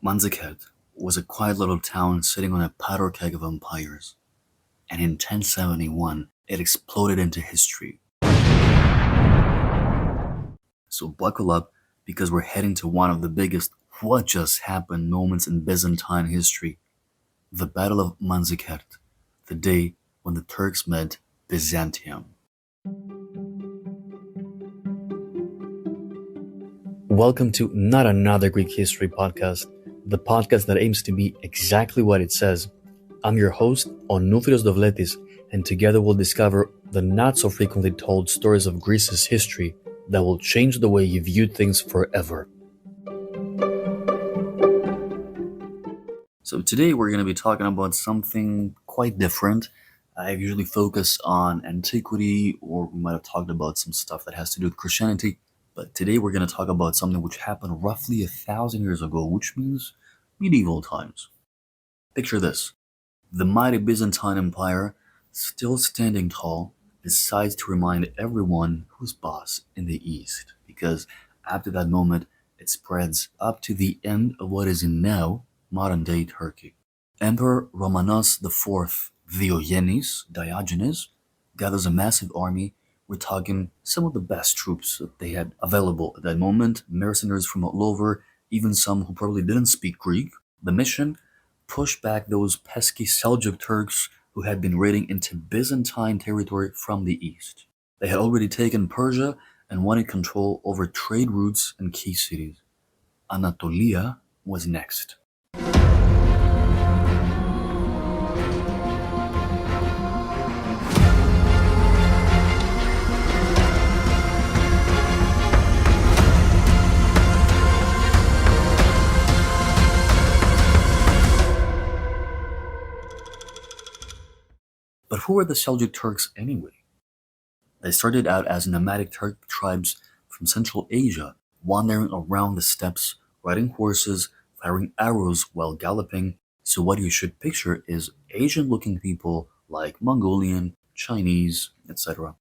Manzikert was a quiet little town sitting on a powder keg of empires, and in 1071 it exploded into history. So buckle up because we're heading to one of the biggest what just happened moments in Byzantine history, the Battle of Manzikert, the day when the Turks met Byzantium. Welcome to Not Another Greek History podcast, the podcast that aims to be exactly what it says. I'm your host, Onúfiros Dovletis, and together we'll discover the not so frequently told stories of Greece's history that will change the way you view things forever. So today we're going to be talking about something quite different. I usually focus on antiquity, or we might have talked about some stuff that has to do with Christianity. But today we're going to talk about something which happened roughly 1,000 years ago, which means medieval times. Picture this. The mighty Byzantine Empire, still standing tall, decides to remind everyone who's boss in the East, because after that moment, it spreads up to the end of what is in now modern-day Turkey. Emperor Romanos IV Diogenes gathers a massive army. We're talking some of the best troops that they had available at that moment, mercenaries from all over, even some who probably didn't speak Greek. The mission? Push back those pesky Seljuk Turks who had been raiding into Byzantine territory from the east. They had already taken Persia and wanted control over trade routes and key cities. Anatolia was next. But who were the Seljuk Turks anyway? They started out as nomadic Turk tribes from Central Asia, wandering around the steppes, riding horses, firing arrows while galloping. So what you should picture is Asian-looking people like Mongolian, Chinese, etc.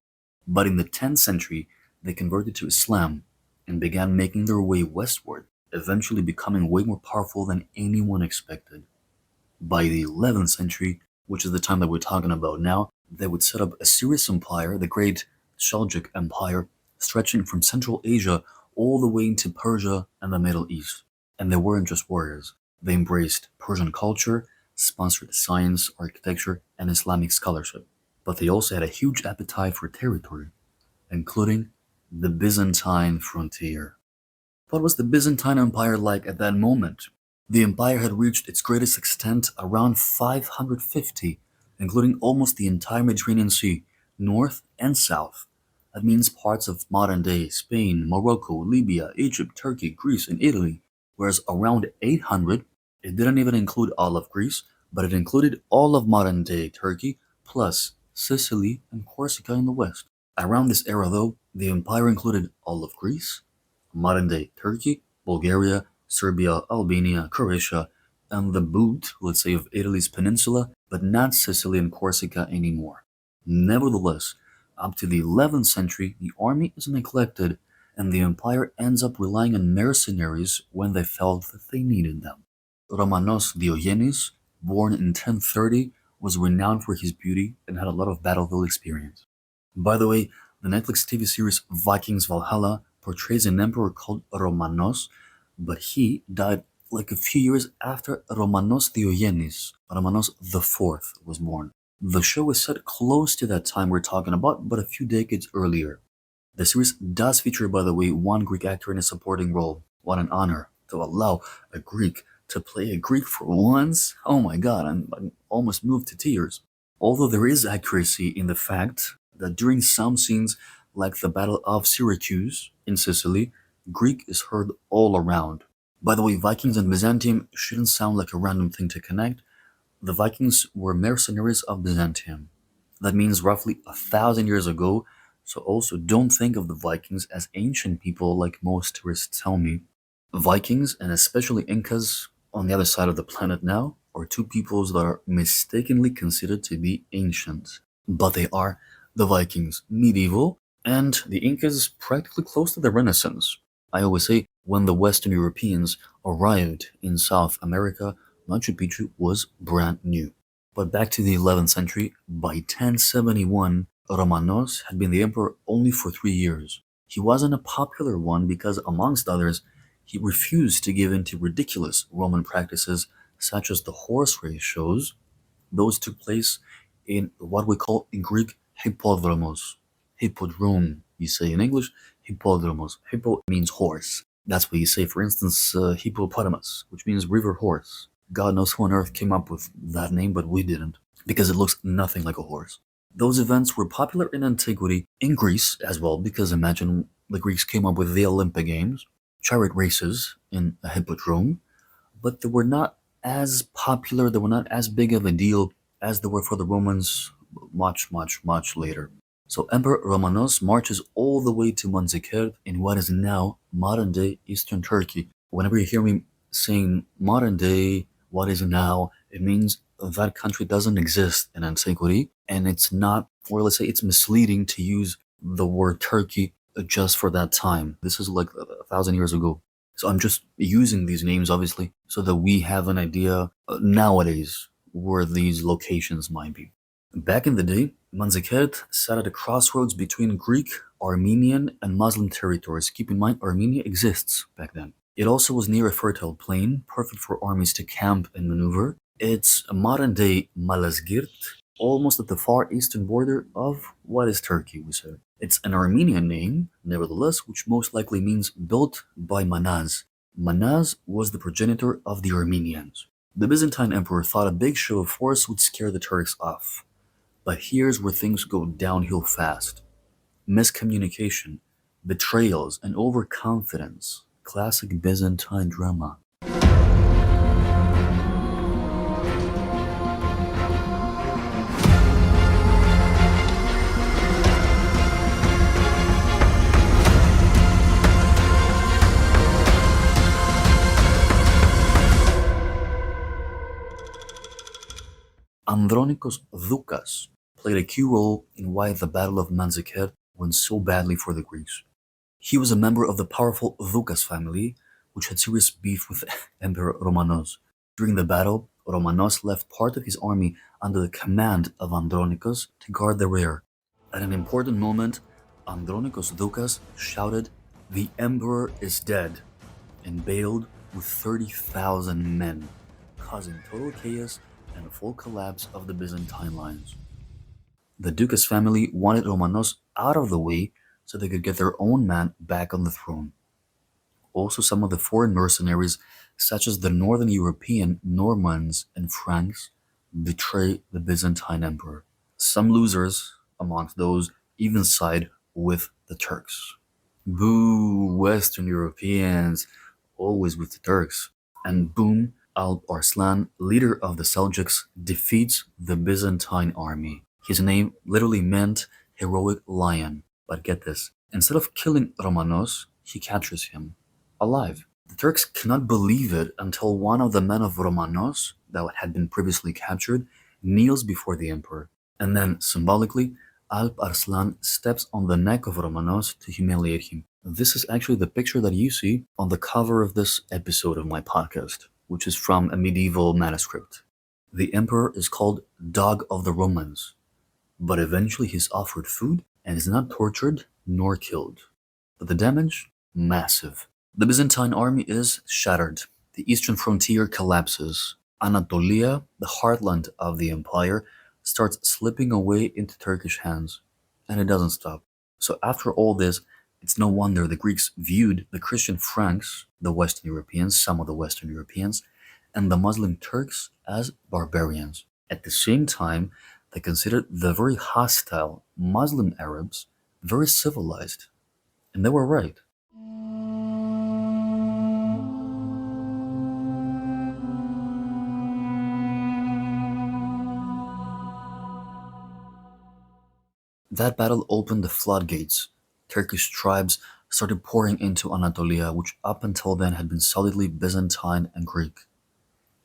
But in the 10th century, they converted to Islam and began making their way westward, eventually becoming way more powerful than anyone expected. By the 11th century, which is the time that we're talking about now, they would set up a serious empire, the Great Seljuk Empire, stretching from Central Asia all the way into Persia and the Middle East. And they weren't just warriors. They embraced Persian culture, sponsored science, architecture, and Islamic scholarship. But they also had a huge appetite for territory, including the Byzantine frontier. What was the Byzantine Empire like at that moment? The empire had reached its greatest extent around 550, including almost the entire Mediterranean Sea, north and south. That means parts of modern-day Spain, Morocco, Libya, Egypt, Turkey, Greece, and Italy, whereas around 800, it didn't even include all of Greece, but it included all of modern-day Turkey, plus Sicily and Corsica in the west. Around this era, though, the empire included all of Greece, modern-day Turkey, Bulgaria, Serbia, Albania, Croatia, and the boot, let's say, of Italy's peninsula, but not Sicily and Corsica anymore. Nevertheless, up to the 11th century, the army is neglected, and the empire ends up relying on mercenaries when they felt that they needed them. Romanos Diogenes, born in 1030, was renowned for his beauty and had a lot of battlefield experience. By the way, the Netflix TV series Vikings Valhalla portrays an emperor called Romanos, but he died like a few years after Romanos Diogenes, Romanos IV, was born. The show is set close to that time we're talking about, but a few decades earlier. The series does feature, by the way, one Greek actor in a supporting role. What an honor to allow a Greek to play a Greek for once. Oh my god, I'm almost moved to tears. Although there is accuracy in the fact that during some scenes, like the Battle of Syracuse in Sicily, Greek is heard all around. By the way, Vikings and Byzantium shouldn't sound like a random thing to connect. The Vikings were mercenaries of Byzantium. That means roughly 1,000 years ago, so also don't think of the Vikings as ancient people like most tourists tell me. Vikings, and especially Incas on the other side of the planet now, are two peoples that are mistakenly considered to be ancient. But they are the Vikings medieval, and the Incas practically close to the Renaissance. I always say When the Western Europeans arrived in South America, Machu Picchu was brand new. But back to the 11th century, by 1071, Romanos had been the emperor only for 3 years. He wasn't a popular one because, amongst others, he refused to give in to ridiculous Roman practices such as the horse race shows. Those took place in what we call in Greek hippodromos. Hippodrome, you say in English, hippodromos. Hippo means horse. That's what you say, for instance, hippopotamus, which means river horse. God knows who on earth came up with that name, but we didn't, because it looks nothing like a horse. Those events were popular in antiquity, in Greece as well, because imagine the Greeks came up with the Olympic Games, chariot races in a hippodrome, but they were not as popular, they were not as big of a deal as they were for the Romans much, much, much later. So Emperor Romanos marches all the way to Manzikert in what is now modern day Eastern Turkey. Whenever you hear me saying modern day, what is now, it means that country doesn't exist in antiquity, and it's not, or let's say it's misleading to use the word Turkey just for that time. This is like 1,000 years ago. So I'm just using these names, obviously, so that we have an idea nowadays where these locations might be. Back in the day, Manzikert sat at a crossroads between Greek, Armenian, and Muslim territories. Keep in mind, Armenia exists back then. It also was near a fertile plain, perfect for armies to camp and maneuver. It's a modern-day Malazgirt, almost at the far eastern border of what is Turkey, we say. It's an Armenian name, nevertheless, which most likely means built by Manaz. Manaz was the progenitor of the Armenians. The Byzantine emperor thought a big show of force would scare the Turks off. But here's where things go downhill fast. Miscommunication, betrayals, and overconfidence. Classic Byzantine drama. Andronikos Doukas played a key role in why the Battle of Manzikert went so badly for the Greeks. He was a member of the powerful Doukas family, which had serious beef with Emperor Romanos. During the battle, Romanos left part of his army under the command of Andronikos to guard the rear. At an important moment, Andronikos Doukas shouted, "The emperor is dead," and bailed with 30,000 men, causing total chaos and a full collapse of the Byzantine lines. The Doukas family wanted Romanos out of the way so they could get their own man back on the throne. Also, some of the foreign mercenaries, such as the northern European Normans and Franks, betray the Byzantine emperor. Some losers, amongst those, even side with the Turks. Boo, Western Europeans, always with the Turks. And boom, Alp Arslan, leader of the Seljuks, defeats the Byzantine army. His name literally meant heroic lion. But get this, instead of killing Romanos, he captures him, alive. The Turks cannot believe it until one of the men of Romanos, that had been previously captured, kneels before the emperor. And then, symbolically, Alp Arslan steps on the neck of Romanos to humiliate him. This is actually the picture that you see on the cover of this episode of my podcast, which is from a medieval manuscript. The emperor is called Dog of the Romans, but eventually he's offered food and is not tortured nor killed. But the damage? Massive. The Byzantine army is shattered. The eastern frontier collapses. Anatolia, the heartland of the empire, starts slipping away into Turkish hands. And it doesn't stop. So after all this, it's no wonder the Greeks viewed the Christian Franks, the Western Europeans, some of the Western Europeans, and the Muslim Turks as barbarians. At the same time, they considered the very hostile Muslim Arabs very civilized. And they were right. That battle opened the floodgates. Turkish tribes started pouring into Anatolia, which up until then had been solidly Byzantine and Greek.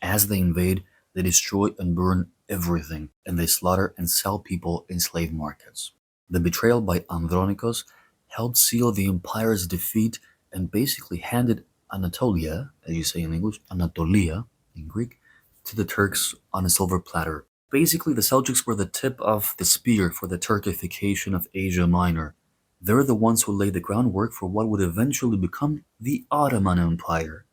As they invade, they destroy and burn everything, and they slaughter and sell people in slave markets. The betrayal by Andronikos helped seal the empire's defeat and basically handed Anatolia, as you say in English, Anatolia in Greek, to the Turks on a silver platter. Basically, the Seljuks were the tip of the spear for the Turkification of Asia Minor. They're the ones who laid the groundwork for what would eventually become the Ottoman Empire.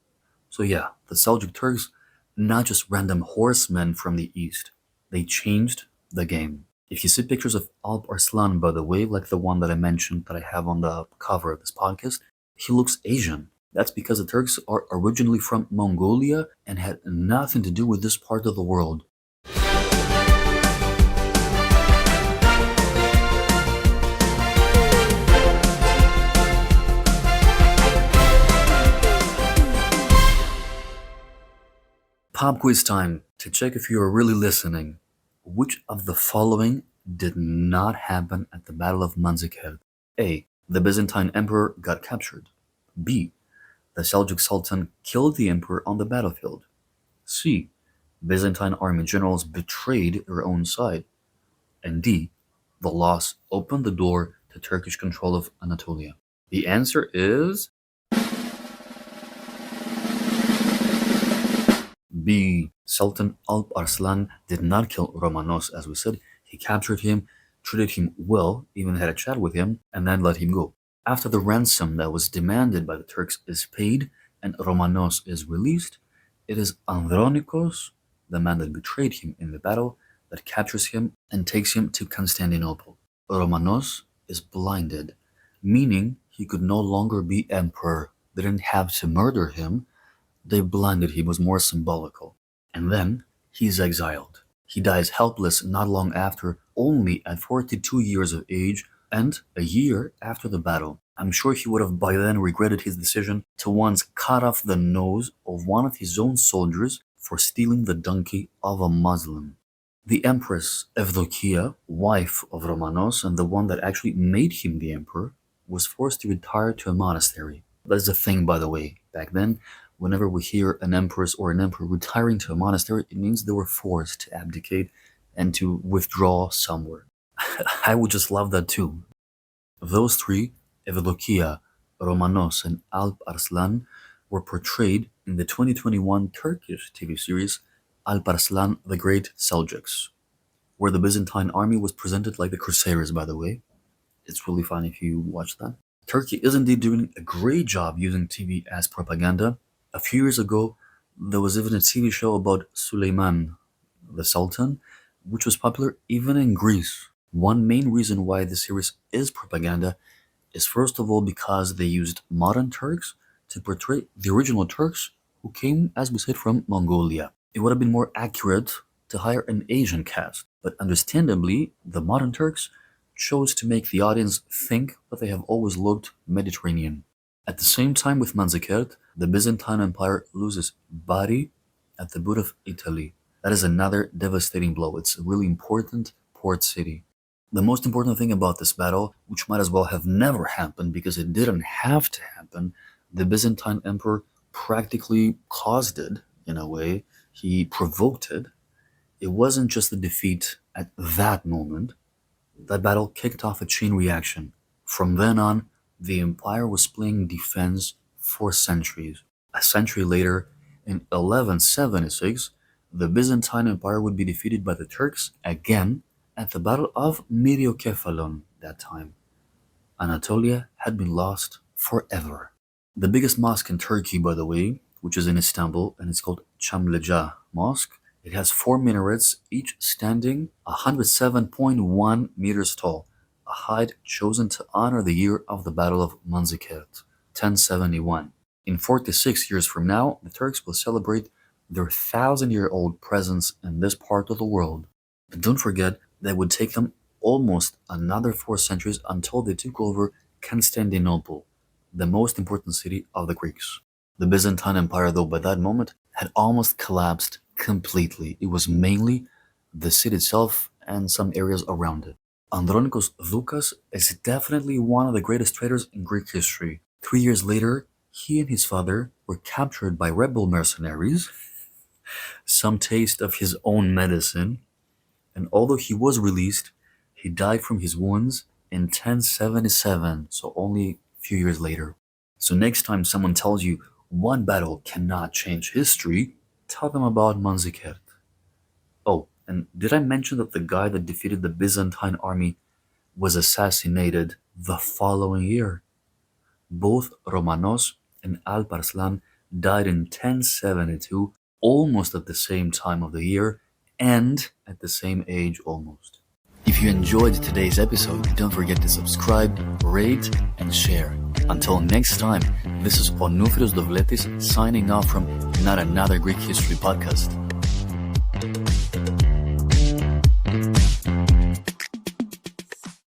So yeah, the Seljuk Turks, not just random horsemen from the east. They changed the game. If you see pictures of Alp Arslan, by the way, like the one that I mentioned that I have on the cover of this podcast, he looks Asian. That's because the Turks are originally from Mongolia and had nothing to do with this part of the world. Pop quiz time to check if you are really listening. Which of the following did not happen at the Battle of Manzikert? A. The Byzantine Emperor got captured. B. The Seljuk Sultan killed the emperor on the battlefield. C. Byzantine army generals betrayed their own side. And D. The loss opened the door to Turkish control of Anatolia. The answer is B. Sultan Alp Arslan did not kill Romanos, as we said. He captured him, treated him well, even had a chat with him, and then let him go. After the ransom that was demanded by the Turks is paid and Romanos is released, it is Andronikos, the man that betrayed him in the battle, that captures him and takes him to Constantinople. Romanos is blinded, meaning he could no longer be emperor. They didn't have to murder him, they blinded him, was more symbolical. And then he's exiled. He dies helpless not long after, only at 42 years of age, and a year after the battle. I'm sure he would have by then regretted his decision to once cut off the nose of one of his own soldiers for stealing the donkey of a Muslim. The Empress Evdokia, wife of Romanos and the one that actually made him the emperor, was forced to retire to a monastery. That's a thing, by the way. Back then, whenever we hear an empress or an emperor retiring to a monastery, it means they were forced to abdicate and to withdraw somewhere. I would just love that too. Those three, Evdokia, Romanos, and Alp Arslan, were portrayed in the 2021 Turkish TV series Alp Arslan the Great Seljuks, where the Byzantine army was presented like the Crusaders, by the way. It's really fun if you watch that. Turkey is indeed doing a great job using TV as propaganda. A few years ago, there was even a TV show about Suleiman, the Sultan, which was popular even in Greece. One main reason why the series is propaganda is first of all because they used modern Turks to portray the original Turks who came, as we said, from Mongolia. It would have been more accurate to hire an Asian cast, but understandably, the modern Turks chose to make the audience think that they have always looked Mediterranean. At the same time with Manzikert, the Byzantine Empire loses Bari at the boot of Italy. That is another devastating blow. It's a really important port city. The most important thing about this battle, which might as well have never happened because it didn't have to happen, the Byzantine Emperor practically caused it, in a way. He provoked it. It wasn't just the defeat at that moment. That battle kicked off a chain reaction. From then on, the empire was playing defense for centuries. A century later, in 1176, the Byzantine Empire would be defeated by the Turks again at the Battle of Myriokephalon that time. Anatolia had been lost forever. The biggest mosque in Turkey, by the way, which is in Istanbul, and it's called Çamlıca Mosque, it has 4 minarets, each standing 107.1 meters tall, a height chosen to honor the year of the Battle of Manzikert, 1071. In 46 years from now, the Turks will celebrate their 1,000-year-old presence in this part of the world. But don't forget that it would take them almost another 4 centuries until they took over Constantinople, the most important city of the Greeks. The Byzantine Empire, though, by that moment, had almost collapsed completely. It was mainly the city itself and some areas around it. Andronikos Doukas is definitely one of the greatest traitors in Greek history. 3 years later, he and his father were captured by rebel mercenaries, some taste of his own medicine, and although he was released, he died from his wounds in 1077, so only a few years later. So next time someone tells you, one battle cannot change history, tell them about Manzikert. Oh, and did I mention that the guy that defeated the Byzantine army was assassinated the following year? Both Romanos and Alparslan died in 1072, almost at the same time of the year, and at the same age almost. If you enjoyed today's episode, don't forget to subscribe, rate, and share. Until next time, this is Onufrios Dovletis signing off from Not Another Greek History Podcast.